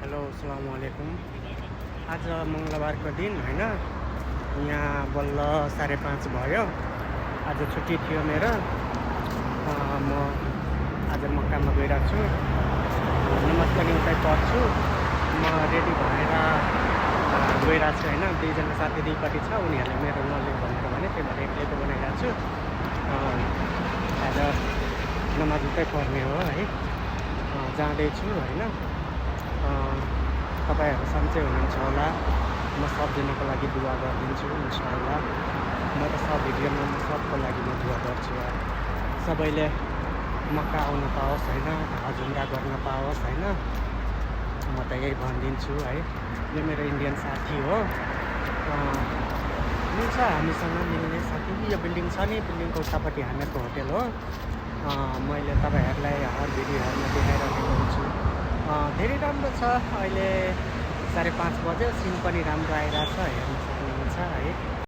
Hello अस्सलामुअलैकुम। आज मङ्गलबारको दिन होइन, यहाँ बल्ल 5:30 भयो। आज छुट्टी थियो मेरो। म आज मक्कामा गइरहेको छु। नमाज पनि उतै पढ्छु। म रेडी भएर गइरहेको छु होइन। दुईजना साथी दुईपट्टि छ, उनीहरूले मेरो नलियो भनेर भने, त्यही भएर एक्लै बनाइरहेको छु। आज नमाज उतै पढ्ने हो है। जाँदैछु होइन। तपाईँहरू सन्चै हुनुहुन्छ होला। म सबजनाको लागि दुआ गरिदिन्छु इन्साअल्लाह। म त सब भिडियोमा सबको लागि म दुआ गर्छु यार। सबैले मक्का आउन पाओस् होइन, हज उम्रा गर्न पाओस् होइन। म त यही भनिदिन्छु है। यो मेरो इन्डियन साथी हो। मिल्छ हामीसँग मिल्ने साथी। यो बिल्डिङ छ नि, बिल्डिङको उतापट्टि हामीहरूको होटेल हो। मैले तपाईँहरूलाई हर भिडियोहरूमा देखाइरहेको हुन्छु। धेरै राम्रो छ। अहिले 5:30 बज्यो, सिन पनि राम्रो आइरहेछ, हेर्न सक्नुहुन्छ है।